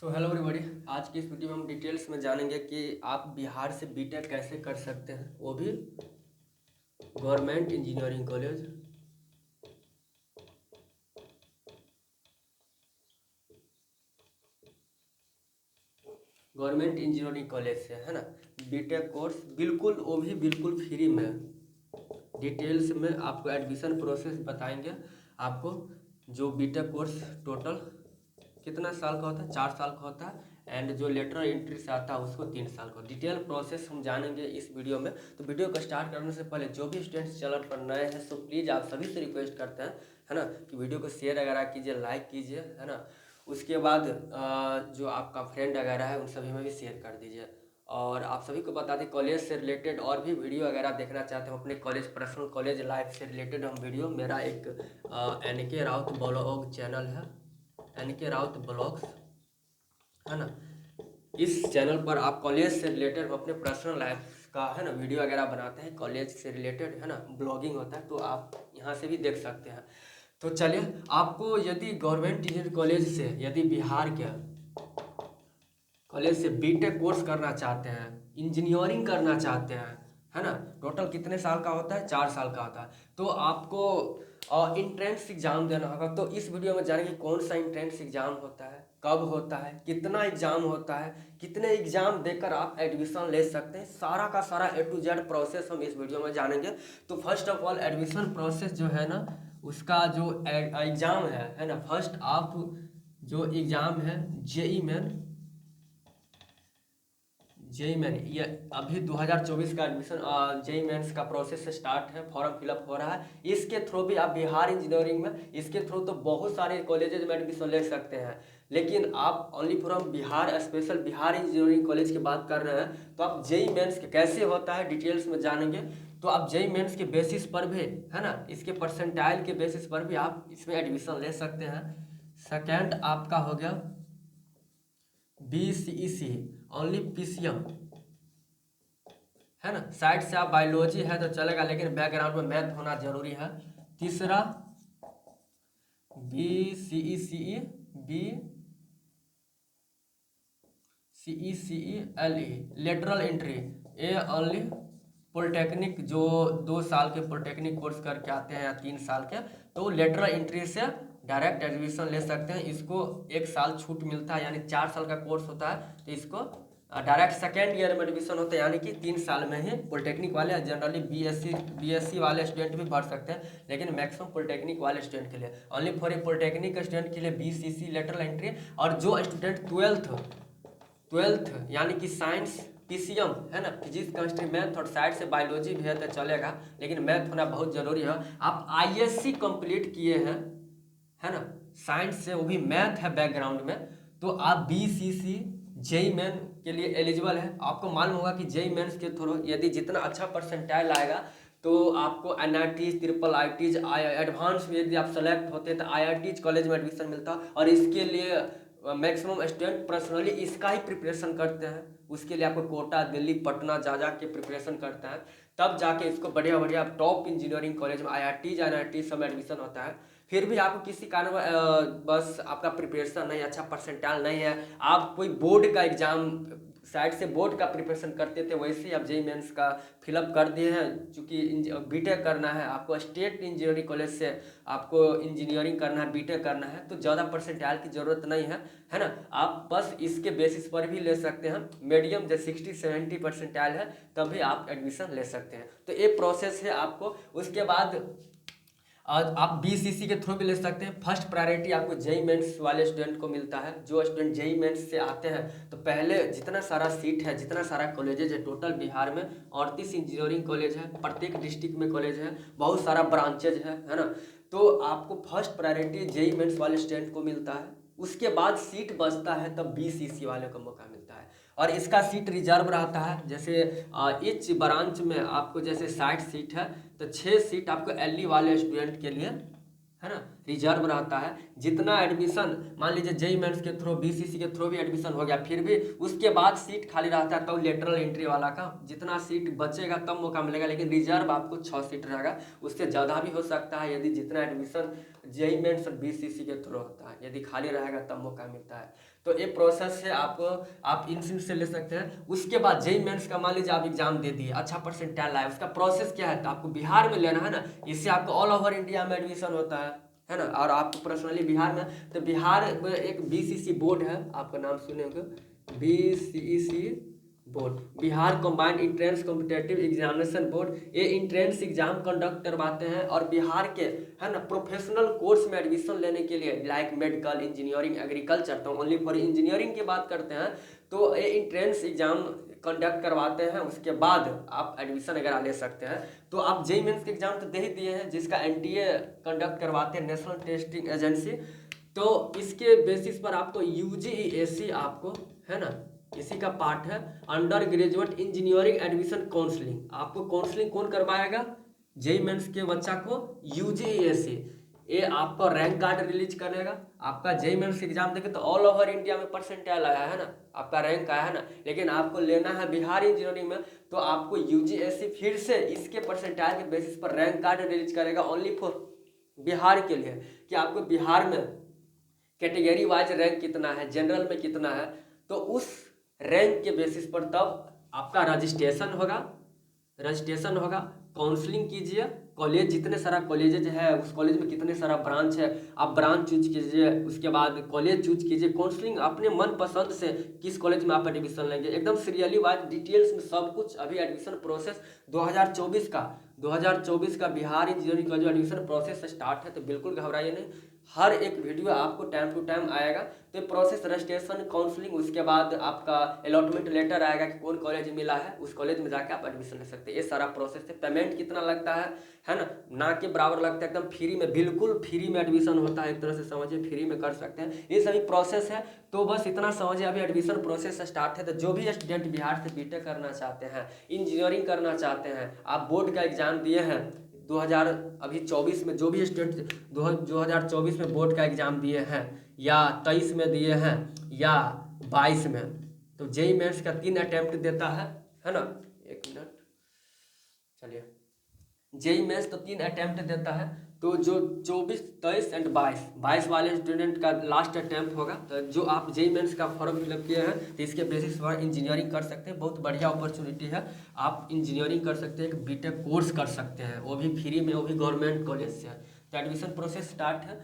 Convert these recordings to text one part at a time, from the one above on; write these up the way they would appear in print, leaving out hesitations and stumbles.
So hello everybody. आज की इस वीडियो में हम डिटेल्स में जानेंगे कि आप बिहार से बीटेक कैसे कर सकते हैं, वो भी government engineering college. Government engineering college से है ना, बीटेक कोर्स बिल्कुल, वो भी बिल्कुल फ्री में। डिटेल्स में आपको एडमिशन प्रोसेस बताएंगे। आपको जो बीटेक कोर्स टोटल कितना साल का होता है, 4 साल का होता है। एंड जो लेटर एंट्री से आता है उसको 3 साल का। डिटेल प्रोसेस हम जानेंगे इस वीडियो में। तो वीडियो को स्टार्ट करने से पहले जो भी स्टूडेंट्स चैनल पर नए हैं सो प्लीज़ आप सभी से रिक्वेस्ट करते हैं, है ना, कि वीडियो को शेयर वगैरह कीजिए, लाइक कीजिए, है ना। उसके बाद जो आपका फ्रेंड वगैरह है उन सभी में भी शेयर कर दीजिए। और आप सभी को बता दें, कॉलेज से रिलेटेड और भी वीडियो वगैरह देखना चाहते हो अपने कॉलेज, पर्सनल कॉलेज लाइफ से रिलेटेड हम वीडियो, मेरा एक NK राउत ब्लॉग चैनल है, NK राउत ब्लॉग्स, है ना। इस चैनल पर आप कॉलेज से रिलेटेड हम अपने पर्सनल लाइफ का, है ना, वीडियो वगैरह बनाते हैं कॉलेज से रिलेटेड, है ना, ब्लॉगिंग होता है, तो आप यहाँ से भी देख सकते हैं। तो चलिए, आपको यदि गवर्नमेंट इंजीनियरिंग कॉलेज से, यदि बिहार के कॉलेज से बीटेक कोर्स करना चाहते हैं, इंजीनियरिंग करना चाहते हैं, है ना, टोटल कितने साल का होता है, 4 साल का होता है। तो आपको इंट्रेंस एग्जाम देना होगा। तो इस वीडियो में जानेंगे कौन सा इंट्रेंस एग्जाम होता है, कब होता है, कितना एग्जाम होता है, कितने एग्जाम देकर आप एडमिशन ले सकते हैं, सारा का सारा A to Z प्रोसेस हम इस वीडियो में जानेंगे। तो first of all admission process जो है ना, उसका जो एग्ज़ाम है ना, फर्स्ट आप जो एग्ज़ाम है जेई मेन, ये अभी 2024 का एडमिशन जेई मेंस का प्रोसेस स्टार्ट है, फॉर्म फिलअप हो रहा है। इसके थ्रू भी आप बिहार इंजीनियरिंग में, इसके थ्रू तो बहुत सारे कॉलेजेज में एडमिशन ले सकते हैं। लेकिन आप only from Bihar, special Bihar engineering college की बात कर रहे हैं, तो आप जेई मेंस कैसे होता है डिटेल्स में जानेंगे। तो आप जेई मेंस के बेसिस पर भी, है ना, इसके परसेंटाइल के बेसिस पर भी आप इसमें एडमिशन ले सकते हैं। सेकेंड आपका हो गया BCEC, ओनली PCM, है ना। साइड से आप बायोलॉजी है तो चलेगा, लेकिन बैकग्राउंड में मैथ होना जरूरी है। तीसरा BCECE लेटरल एंट्री, ये ओनली पॉलिटेक्निक, जो 2 साल के पॉलिटेक्निक कोर्स करके आते हैं या 3 साल के, तो लेटरल एंट्री से डायरेक्ट एडमिशन ले सकते हैं। इसको 1 साल छूट मिलता है, यानी 4 साल का कोर्स होता है, तो इसको डायरेक्ट सेकेंड ईयर में एडमिशन होता है, यानी कि 3 साल में ही। पॉलिटेक्निक वाले जनरली BSc वाले स्टूडेंट भी भर सकते हैं, लेकिन मैक्सिमम पॉलिटेक्निक वाले स्टूडेंट के लिए, only for a polytechnic student के लिए BCC लेटरल एंट्री। और जो स्टूडेंट ट्वेल्थ यानी कि साइंस PCM, है ना, फिजिक्स केमिस्ट्री मैथ, और साइड से बायोलॉजी भी है तो चलेगा, लेकिन मैथ होना बहुत जरूरी है। आप ISC कंप्लीट किए हैं, है ना, साइंस से, वो भी मैथ है बैकग्राउंड में, तो आप BCC जेई मेन के लिए एलिजिबल है। आपको मालूम होगा कि जेई मेन्स के थ्रू यदि जितना अच्छा परसेंटाइल आएगा तो आपको NITs, IIITs, एडवांस में यदि आप सेलेक्ट होते हैं तो IITs कॉलेज में एडमिशन मिलता है। और इसके लिए मैक्सिमम स्टूडेंट पर्सनली इसका ही प्रिपरेशन करते हैं। उसके लिए आपको कोटा, दिल्ली, पटना जा के प्रिपरेशन करता है, तब जाके इसको बढ़िया बढ़िया टॉप इंजीनियरिंग कॉलेज में IITs NITs सब एडमिशन होता है। फिर भी आपको किसी कारण बस आपका प्रिपरेशन नहीं, अच्छा परसेंटाइल नहीं है, आप कोई बोर्ड का एग्जाम, साइड से बोर्ड का प्रिपरेशन करते थे, वैसे ही आप जेई मेंस का फिलअप कर दिए हैं। चूँकि बीटेक करना है आपको, स्टेट इंजीनियरिंग कॉलेज से आपको इंजीनियरिंग करना है, बीटेक करना है, तो ज़्यादा परसेंटाइल की ज़रूरत नहीं है ना। आप बस इसके बेसिस पर भी ले सकते हैं, मीडियम जब 60-70 परसेंटाइल है तभी आप एडमिशन ले सकते हैं। तो ये प्रोसेस है आपको। उसके बाद आज आप BCC के थ्रू भी ले सकते हैं। फर्स्ट प्रायोरिटी आपको जेई मेंस वाले स्टूडेंट को मिलता है। जो स्टूडेंट जेई मेंस से आते हैं, तो पहले जितना सारा सीट है, जितना सारा कॉलेजेज है टोटल बिहार में 38 इंजीनियरिंग कॉलेज है, प्रत्येक डिस्ट्रिक्ट में कॉलेज है, बहुत सारा ब्रांचेज है ना। तो आपको फर्स्ट प्रायोरिटी जेई मेंस वाले स्टूडेंट को मिलता है। उसके बाद सीट बचता है तब BCC वाले को मौका मिलता है, और इसका सीट रिजर्व रहता है। जैसे इच ब्रांच में आपको जैसे 60 सीट है, तो 6 सीट आपको LE वाले स्टूडेंट के लिए, है ना, रिजर्व रहता है। जितना एडमिशन मान लीजिए जेईई मेंस के थ्रू, बीसीसी के थ्रू भी एडमिशन हो गया, फिर भी उसके बाद सीट खाली रहता है, तो लेटरल एंट्री वाला का जितना सीट बचेगा तब मौका मिलेगा, लेकिन रिजर्व आपको 6 सीट रहेगा, उससे ज़्यादा भी हो सकता है यदि जितना एडमिशन जेईई मेंस और बीसीसी के थ्रू होता है, यदि खाली रहेगा तब मौका मिलता है। तो ये प्रोसेस है, आप इन से ले सकते हैं। उसके बाद जेईई मेंस का मान लीजिए आप एग्जाम दे दिए, अच्छा परसेंटाइल आया, उसका प्रोसेस क्या है, तो आपको बिहार में लेना है ना, इससे आपको ऑल ओवर इंडिया में एडमिशन होता है ना, और आपको पर्सनली बिहार में, तो बिहार में एक बीसीसी बोर्ड है, आपका नाम सुने होंगे, BCC board, Bihar combined entrance competitive examination board, ये इंट्रेंस एग्जाम कंडक्ट करवाते हैं, और बिहार के है ना प्रोफेशनल कोर्स में एडमिशन लेने के लिए लाइक मेडिकल, इंजीनियरिंग, एग्रीकल्चर, तो ओनली फॉर इंजीनियरिंग की बात करते हैं, तो ये इंट्रेंस एग्जाम कंडक्ट करवाते हैं, उसके बाद आप एडमिशन अगर ले सकते हैं। तो आप जेईई मेंस के एग्जाम तो दे ही दिए हैं, जिसका एनटीए कंडक्ट करवाते हैं, नेशनल टेस्टिंग एजेंसी, तो इसके बेसिस पर आपको यूजीसी आपको है ना, इसी का पार्ट है under graduate engineering admission counselling. आपको काउंसलिंग कौन करवाएगा, जेईई मेंस के बच्चा को यूजीसी, ये आपको रैंक कार्ड रिलीज करेगा। आपका जेईई मेंस एग्जाम देखे तो ऑल ओवर इंडिया में परसेंटाइल आया है ना, आपका रैंक आया है ना, लेकिन आपको लेना है बिहार इंजीनियरिंग में, तो आपको यूजीसी फिर से इसके परसेंटाइल के बेसिस पर रैंक कार्ड रिलीज करेगा ओनली फॉर बिहार के लिए, कि आपको बिहार में कैटेगरी वाइज रैंक कितना है, जनरल में कितना है, तो उस रैंक के बेसिस पर तब आपका रजिस्ट्रेशन होगा, काउंसलिंग कीजिए, कॉलेज जितने सारा कॉलेजेज है, उस कॉलेज में कितने सारा ब्रांच है, आप ब्रांच चूज कीजिए, उसके बाद कॉलेज चूज कीजिए, काउंसलिंग अपने मन पसंद से किस कॉलेज में आप एडमिशन लेंगे, एकदम सीरियली वाइज डिटेल्स में सब कुछ। अभी एडमिशन प्रोसेस 2024 का बिहार इंजीनियरिंग का जो एडमिशन प्रोसेस स्टार्ट है, तो बिल्कुल घबराइए नहीं, हर एक वीडियो आपको टाइम टू टाइम आएगा। तो ये प्रोसेस रजिस्ट्रेशन, काउंसलिंग, उसके बाद आपका अलॉटमेंट लेटर आएगा कि कौन कॉलेज मिला है, उस कॉलेज में जाकर आप एडमिशन ले सकते हैं। ये सारा प्रोसेस है। पेमेंट कितना लगता है ना, ना के बराबर लगता है, एकदम फ्री में, बिल्कुल फ्री में एडमिशन होता है, एक तरह से समझिए फ्री में कर सकते हैं, ये सभी प्रोसेस है। तो बस इतना समझिए, अभी एडमिशन प्रोसेस स्टार्ट है, तो जो भी स्टूडेंट बिहार से बीटेक करना चाहते हैं, इंजीनियरिंग करना चाहते हैं, आप बोर्ड का एग्जाम दिए हैं 2024 में, जो भी स्टूडेंट 2024 में बोर्ड का एग्जाम दिए हैं, या 23 में दिए हैं, या 22 में, तो जेईई मेंस का 3 अटेम्प्ट देता है ना, एक मिनट, चलिए, जेईई मेंस तो 3 अटेम्प्ट देता है, तो जो 24, 23 एंड 22 वाले स्टूडेंट का लास्ट अटेम्प्ट होगा, तो जो आप जेईई मेंस का फॉर्म फिलअप किए हैं, तो इसके बेसिस पर इंजीनियरिंग कर सकते हैं, बहुत बढ़िया अपॉर्चुनिटी है, आप इंजीनियरिंग कर सकते हैं, एक बीटेक कोर्स कर सकते हैं, वो भी फ्री में, वो भी गवर्नमेंट कॉलेज से। तो एडमिशन प्रोसेस स्टार्ट है,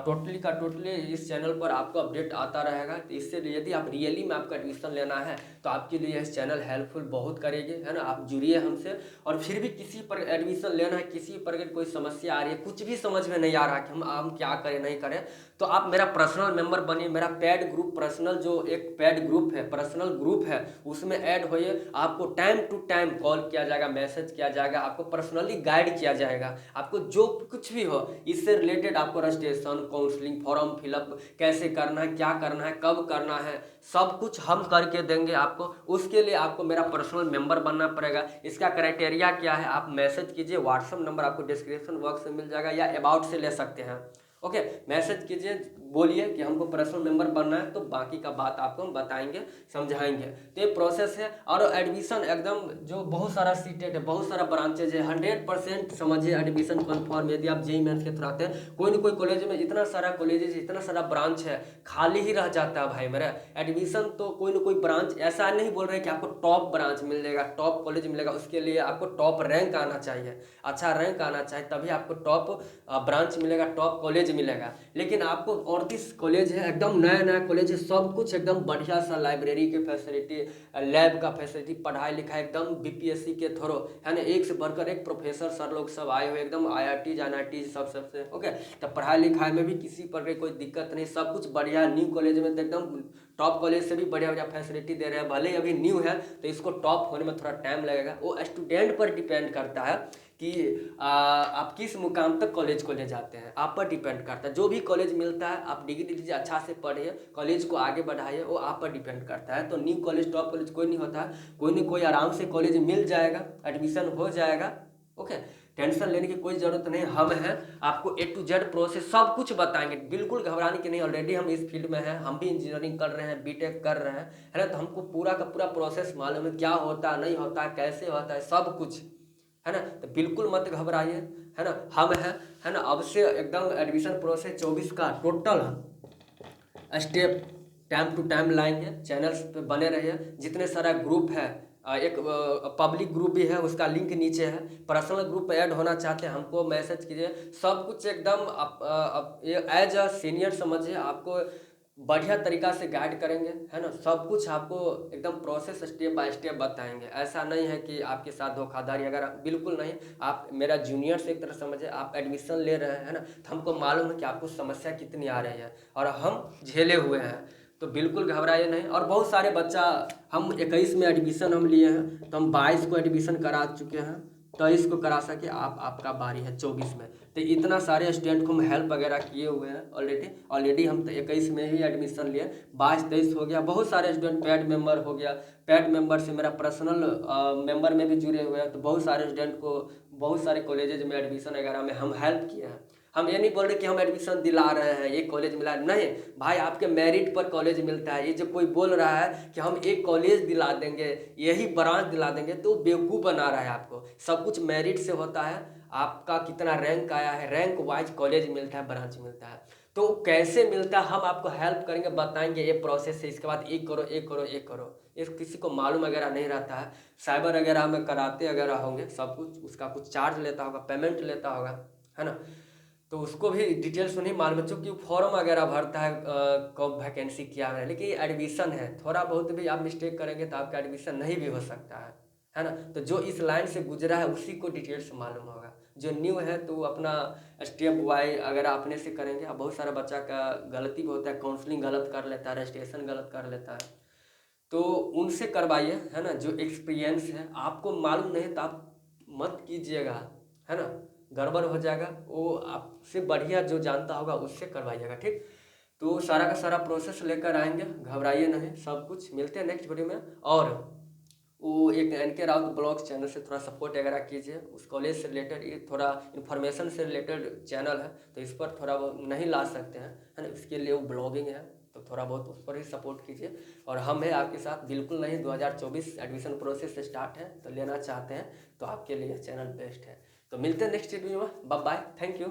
टोटली इस चैनल पर आपको अपडेट आता रहेगा। तो इससे यदि आप रियली में आपका एडमिशन लेना है, तो आपके लिए इस चैनल हेल्पफुल बहुत करेगी, है ना, आप जुड़िए हमसे। और फिर भी किसी पर एडमिशन लेना है, किसी पर अगर कोई समस्या आ रही है, कुछ भी समझ में नहीं आ रहा कि हम क्या करें नहीं करें, तो आप मेरा पर्सनल मेंबर बनिए, मेरा पेड ग्रुप, पर्सनल जो एक पेड ग्रुप है, पर्सनल ग्रुप है, उसमें ऐड होइए। आपको टाइम टू टाइम कॉल किया जाएगा, मैसेज किया जाएगा, आपको पर्सनली गाइड किया जाएगा, आपको जो कुछ भी हो इससे रिलेटेड, आपको रजिस्ट्रेशन, काउंसलिंग, फॉर्म फिलअप कैसे करना है, क्या करना है, कब करना है, सब कुछ हम करके देंगे आपको। उसके लिए आपको मेरा पर्सनल मेंबर बनना पड़ेगा। इसका क्राइटेरिया क्या है, आप मैसेज कीजिए, व्हाट्सएप नंबर आपको डिस्क्रिप्शन बॉक्स में मिल जाएगा, या अबाउट से ले सकते हैं। ओके, मैसेज कीजिए, बोलिए कि हमको पर्सनल मेंबर बनना है, तो बाकी का बात आपको हम बताएंगे, समझाएंगे। तो ये प्रोसेस है। और एडमिशन एकदम जो बहुत सारा सीटेड है, बहुत सारा ब्रांचेज है, 100% समझिए एडमिशन कन्फर्म। यदि आप जेईई मेंस के थ्रू आते हैं, कोई ना कोई कॉलेज में, इतना सारा कॉलेजेस, इतना सारा ब्रांच है, खाली ही रह जाता है भाई मेरा एडमिशन। तो कोई ना कोई ब्रांच, ऐसा नहीं बोल रहे कि आपको टॉप ब्रांच मिलेगा, टॉप कॉलेज मिलेगा, उसके लिए आपको टॉप रैंक आना चाहिए, अच्छा रैंक आना चाहिए, तभी आपको टॉप ब्रांच मिलेगा, टॉप कॉलेज मिलेगा। लेकिन आपको 38 कॉलेज है, एकदम नया नया कॉलेज है, सब कुछ एकदम बढ़िया सा, लाइब्रेरी की फैसिलिटी, लैब का फैसिलिटी, पढ़ाई लिखाई एकदम बीपीएससी के थ्रू, है ना, एक से बढ़कर एक प्रोफेसर सर लोग सब आए हुए, एकदम IIT NIT सबसे ओके। तो पढ़ाई लिखाई में भी किसी पर कोई दिक्कत नहीं, सब कुछ बढ़िया। न्यू कॉलेज में तो एकदम टॉप कॉलेज से भी बढ़िया बढ़िया फैसिलिटी दे रहे हैं। भले ही अभी न्यू है, तो इसको टॉप होने में थोड़ा टाइम लगेगा, वो स्टूडेंट पर डिपेंड करता है कि आप किस मुकाम तक कॉलेज को ले जाते हैं, आप पर डिपेंड करता है। जो भी कॉलेज मिलता है, आप डिग्री लीजिए, अच्छा से पढ़िए, कॉलेज को आगे बढ़ाइए, वो आप पर डिपेंड करता है। तो न्यू कॉलेज, टॉप कॉलेज कोई नहीं होता है, कोई ना कोई आराम से कॉलेज मिल जाएगा, एडमिशन हो जाएगा। ओके, टेंशन लेने की कोई ज़रूरत नहीं, हम हैं, आपको A to Z प्रोसेस सब कुछ बताएंगे, बिल्कुल घबराने की नहीं। ऑलरेडी हम इस फील्ड में हैं, हम भी इंजीनियरिंग कर रहे हैं, बीटेक कर रहे हैं, है ना। तो हमको पूरा का पूरा प्रोसेस मालूम है, क्या होता है, नहीं होता है, कैसे होता है, सब कुछ, है ना। तो बिल्कुल मत घबराइए, है ना। हम हैं, है ना। अब से एकदम एडमिशन प्रोसेस 24 का total step time to time लाएंगे। चैनल्स पे बने रहिए। जितने सारा ग्रुप है, एक पब्लिक ग्रुप भी है, उसका लिंक नीचे है। पर्सनल ग्रुप पे ऐड होना चाहते हैं, हमको मैसेज कीजिए। सब कुछ एकदम एज अ सीनियर समझिए, आपको बढ़िया तरीका से गाइड करेंगे, है ना। सब कुछ आपको एकदम प्रोसेस स्टेप बाय स्टेप बताएंगे। ऐसा नहीं है कि आपके साथ धोखाधड़ी अगर, बिल्कुल नहीं। आप मेरा जूनियर से एक तरह समझिए, आप एडमिशन ले रहे हैं, है ना। तो हमको मालूम है कि आपको समस्या कितनी आ रही है और हम झेले हुए हैं। तो बिल्कुल घबराइए नहीं। और बहुत सारे बच्चा, हम 21 में एडमिशन हम लिए हैं, तो हम 22 को एडमिशन करा चुके हैं, 23 को करा सके, आपका बारी है 24 में। तो इतना सारे स्टूडेंट को हम हेल्प वगैरह किए हुए हैं ऑलरेडी हम तो 21 में ही एडमिशन लिए, 22-23 हो गया। बहुत सारे स्टूडेंट पैड मेंबर हो गया, पैड मेंबर से मेरा पर्सनल मेंबर में भी जुड़े हुए हैं। तो बहुत सारे स्टूडेंट को बहुत सारे कॉलेजेज में एडमिशन वगैरह में हम हेल्प किए हैं। हम ये नहीं बोल रहे कि हम एडमिशन दिला रहे हैं, एक कॉलेज मिला, नहीं भाई, आपके मेरिट पर कॉलेज मिलता है। ये जो कोई बोल रहा है कि हम एक कॉलेज दिला देंगे, यही ब्रांच दिला देंगे, तो बेवकूफ़ बना रहा है आपको। सब कुछ मेरिट से होता है, आपका कितना रैंक आया है, रैंक वाइज कॉलेज मिलता है, ब्रांच मिलता है। तो कैसे मिलता है, हम आपको हेल्प करेंगे, बताएंगे ये प्रोसेस है, इसके बाद एक करो एक करो एक करो। ये किसी को मालूम वगैरह नहीं रहता है। साइबर वगैरह में कराते वगैरह होंगे सब कुछ, उसका कुछ चार्ज लेता होगा, पेमेंट लेता होगा, है ना। तो उसको भी डिटेल्स में नहीं मालूम है, चूँकि फॉर्म वगैरह भरता है कब वैकेंसी क्या है। लेकिन ये एडमिशन है, थोड़ा बहुत भी आप मिस्टेक करेंगे तो आपका एडमिशन नहीं भी हो सकता है ना। तो जो इस लाइन से गुजरा है उसी को डिटेल्स मालूम होगा। जो न्यू है तो वो अपना स्टेप वाइज अगर अपने से करेंगे। अब बहुत सारा बच्चा का गलती भी होता है, काउंसलिंग गलत कर लेता है, रजिस्ट्रेशन गलत कर लेता है, तो उनसे करवाइए, है ना। जो एक्सपीरियंस है, आपको मालूम नहीं तो आप मत कीजिएगा, है ना, गड़बड़ हो जाएगा। वो आपसे बढ़िया जो जानता होगा उससे करवाइएगा, ठीक। तो सारा का सारा प्रोसेस लेकर आएंगे, घबराइए नहीं। सब कुछ मिलते हैं नेक्स्ट वीडियो में। और वो एक NK राउत ब्लॉग्स चैनल से थोड़ा सपोर्ट वगैरह कीजिए, उस कॉलेज से रिलेटेड, ये थोड़ा इन्फॉर्मेशन से रिलेटेड चैनल है, तो इस पर थोड़ा वो नहीं ला सकते हैं, है ना। इसके लिए वो ब्लॉगिंग है, तो थोड़ा बहुत उस पर ही सपोर्ट कीजिए। और हम हैं आपके साथ, बिल्कुल नहीं। 2024 एडमिशन प्रोसेस स्टार्ट है, तो लेना चाहते हैं तो आपके लिए चैनल बेस्ट है। तो मिलते हैं नेक्स्ट वीडियो में। Bye bye, thank you.